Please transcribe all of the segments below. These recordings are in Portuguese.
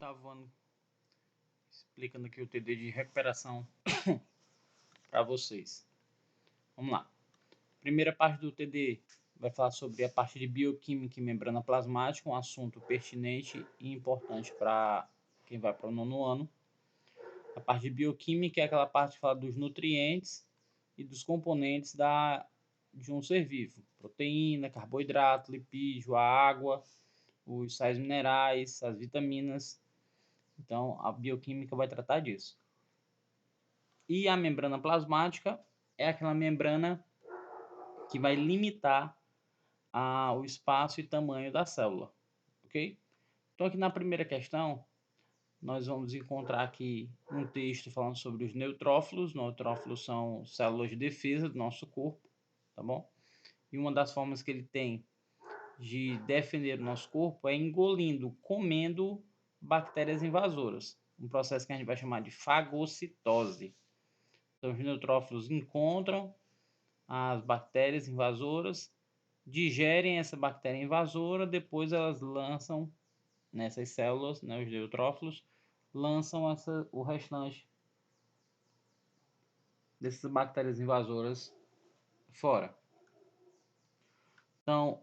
oitavo ano, explicando aqui o TD de recuperação para vocês. Vamos lá. Primeira parte do TD vai falar sobre a parte de bioquímica e membrana plasmática, um assunto pertinente e importante para quem vai para o nono ano. A parte de bioquímica é aquela parte que fala dos nutrientes e dos componentes de um ser vivo. Proteína, carboidrato, lipídio, a água, os sais minerais, as vitaminas. Então, a bioquímica vai tratar disso. E a membrana plasmática é aquela membrana que vai limitar o espaço e tamanho da célula, ok? Então, aqui na primeira questão, nós vamos encontrar aqui um texto falando sobre os neutrófilos. Neutrófilos são células de defesa do nosso corpo, tá bom? E uma das formas que ele tem de defender o nosso corpo é engolindo, comendo bactérias invasoras. Um processo que a gente vai chamar de fagocitose. Então, os neutrófilos encontram as bactérias invasoras, digerem essa bactéria invasora, depois elas lançam nessas células, né, os neutrófilos, lançam o restante dessas bactérias invasoras fora. Então,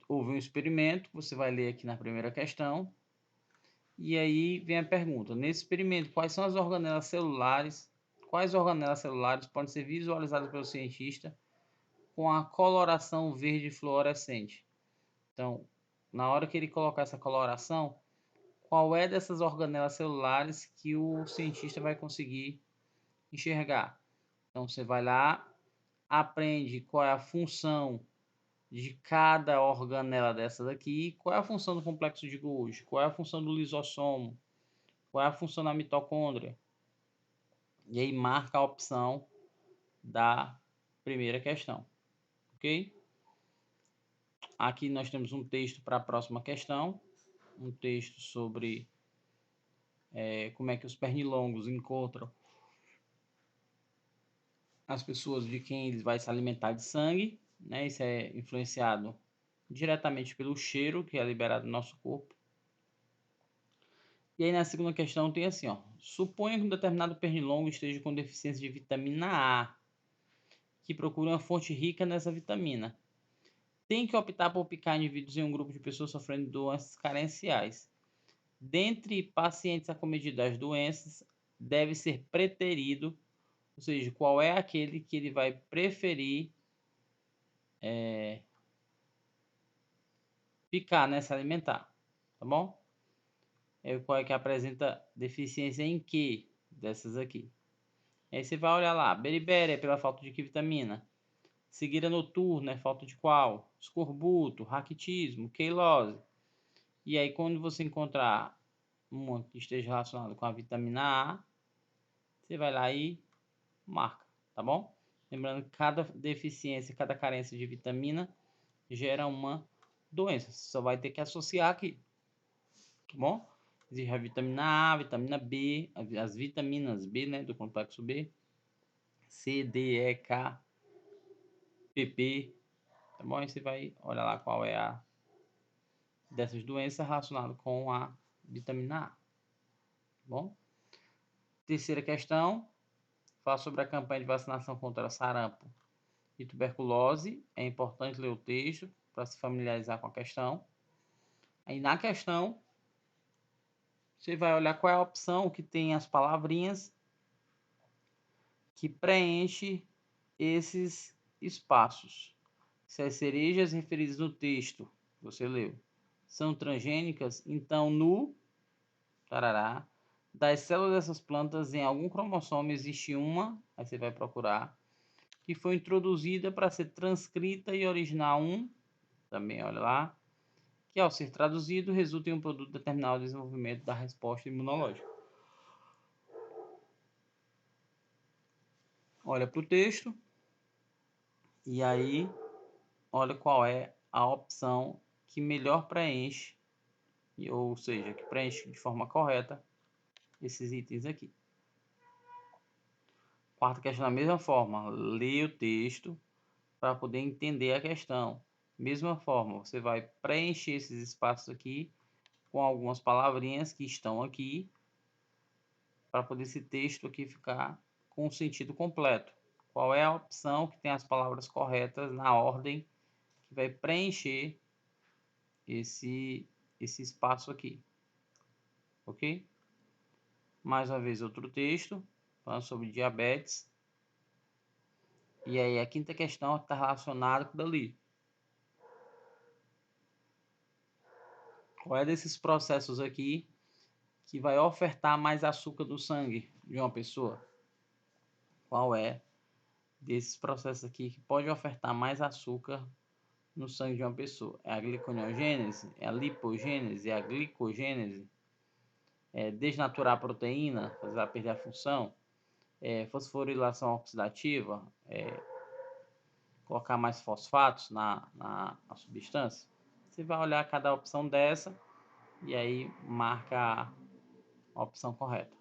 houve um experimento, você vai ler aqui na primeira questão, e aí vem a pergunta: nesse experimento, quais organelas celulares podem ser visualizadas pelo cientista com a coloração verde fluorescente? Então, na hora que ele colocar essa coloração, qual é dessas organelas celulares que o cientista vai conseguir enxergar? Então, você vai lá, aprende qual é a função de cada organela dessa daqui, qual é a função do complexo de Golgi, qual é a função do lisossomo, qual é a função da mitocôndria. E aí marca a opção da primeira questão, ok? Aqui nós temos um texto para a próxima questão, um texto sobre como é que os pernilongos encontram as pessoas de quem eles vai se alimentar de sangue, né? Isso é influenciado diretamente pelo cheiro que é liberado no nosso corpo. E aí na segunda questão tem assim, ó: suponha que um determinado pernilongo esteja com deficiência de vitamina A, que procura uma fonte rica nessa vitamina. Tem que optar por picar indivíduos em um grupo de pessoas sofrendo de doenças carenciais. Dentre pacientes acometidos das doenças, deve ser preterido, ou seja, qual é aquele que ele vai preferir picar, né, se alimentar, tá bom? Qual é que apresenta deficiência em que dessas aqui? Aí você vai olhar lá: beriberi é pela falta de que vitamina? Cegueira noturna é falta de qual? Escorbuto, raquitismo, queilose. E aí quando você encontrar um que esteja relacionado com a vitamina A, você vai lá e marca, tá bom? Lembrando que cada deficiência, cada carência de vitamina gera uma doença. Você só vai ter que associar aqui, tá bom? Existe a vitamina A, a vitamina B, as vitaminas B, né, do complexo B, C, D, E, K, PP, tá bom? Aí você vai olhar lá qual é a dessas doenças relacionada com a vitamina A, tá bom? Terceira questão, fala sobre a campanha de vacinação contra sarampo e tuberculose. É importante ler o texto para se familiarizar com a questão. Aí na questão, você vai olhar qual é a opção que tem as palavrinhas que preenche esses espaços. Se as cerejas referidas no texto, que você leu, são transgênicas, então no tarará, das células dessas plantas em algum cromossomo existe uma, aí você vai procurar, que foi introduzida para ser transcrita e originar um, também olha lá, que ao ser traduzido resulta em um produto determinado de desenvolvimento da resposta imunológica. Olha para o texto e aí olha qual é a opção que melhor preenche, ou seja, que preenche de forma correta esses itens aqui. Quarta questão da mesma forma, lê o texto para poder entender a questão. Mesma forma, você vai preencher esses espaços aqui com algumas palavrinhas que estão aqui, para poder esse texto aqui ficar com o sentido completo. Qual é a opção que tem as palavras corretas na ordem que vai preencher esse espaço aqui, ok? Mais uma vez outro texto falando sobre diabetes. E aí a quinta questão está relacionada com dali. Qual é desses processos aqui que vai ofertar mais açúcar do sangue de uma pessoa? Qual é desses processos aqui que pode ofertar mais açúcar no sangue de uma pessoa? É a gliconeogênese? É a lipogênese? É a glicogênese? É desnaturar a proteína, fazer ela perder a função? É fosforilação oxidativa? É colocar mais fosfatos na substância? Você vai olhar cada opção dessa e aí marca a opção correta.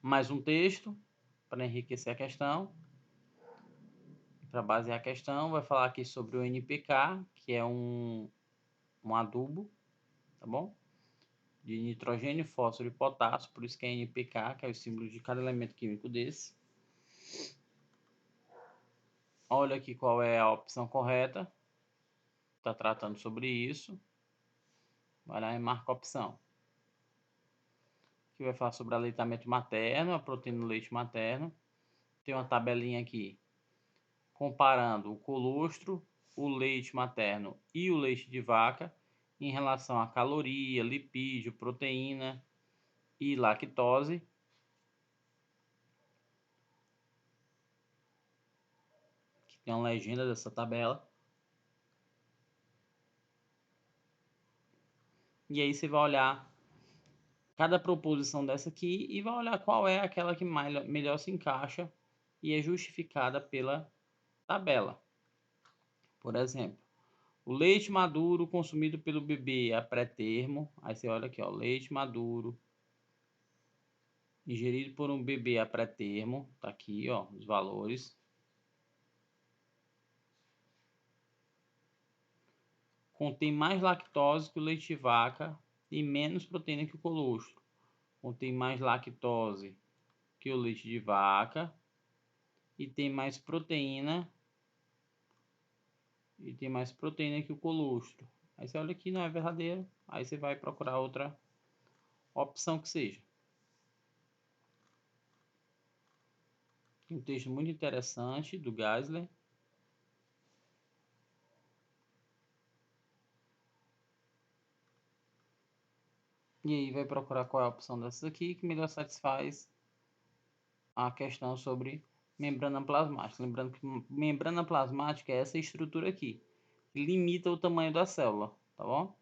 Mais um texto para enriquecer a questão. Para basear a questão, vai falar aqui sobre o NPK, que é um adubo, tá bom? De nitrogênio, fósforo e potássio, por isso que é NPK, que é o símbolo de cada elemento químico desse. Olha aqui qual é a opção correta. Está tratando sobre isso. Vai lá e marca a opção. Aqui vai falar sobre aleitamento materno, a proteína do leite materno. Tem uma tabelinha aqui comparando o colostro, o leite materno e o leite de vaca em relação a caloria, lipídio, proteína e lactose. Aqui tem uma legenda dessa tabela. E aí você vai olhar cada proposição dessa aqui e vai olhar qual é aquela que melhor se encaixa e é justificada pela tabela. Por exemplo, o leite maduro consumido pelo bebê a pré-termo. Aí você olha aqui, ó, leite maduro ingerido por um bebê a pré-termo. Tá aqui, ó, os valores. Contém mais lactose que o leite de vaca e menos proteína que o colostro. Contém mais lactose que o leite de vaca e tem mais proteína que o colostro. Aí você olha aqui, não é verdadeiro, aí você vai procurar outra opção que seja. Um texto muito interessante do Geisler. E aí vai procurar qual é a opção dessas aqui que melhor satisfaz a questão sobre membrana plasmática. Lembrando que membrana plasmática é essa estrutura aqui, que limita o tamanho da célula, tá bom?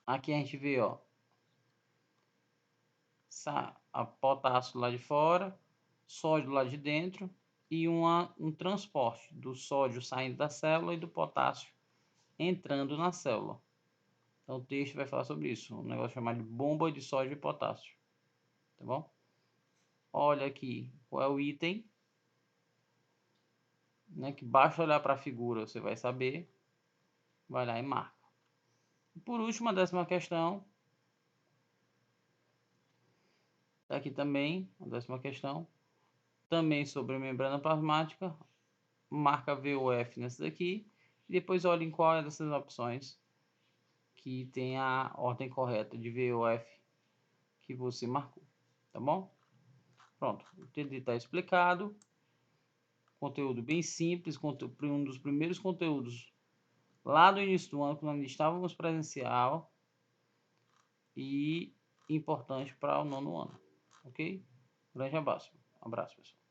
Aqui a gente vê, ó, a potássio lá de fora, sódio lá de dentro e um transporte do sódio saindo da célula e do potássio entrando na célula. Então o texto vai falar sobre isso, um negócio chamado de bomba de sódio e potássio, tá bom? Olha aqui qual é o item, né, que basta olhar para a figura você vai saber, vai lá e marca. E por último, a 10ª questão, tá aqui também, a 10ª questão, também sobre membrana plasmática, marca VOF nessa daqui, e depois olhe em qual é dessas opções que tem a ordem correta de VOF que você marcou, tá bom? Pronto, o TD está explicado, conteúdo bem simples, um dos primeiros conteúdos lá do início do ano, quando nós estávamos presencial e importante para o 9º ano, ok? Grande abraço, pessoal.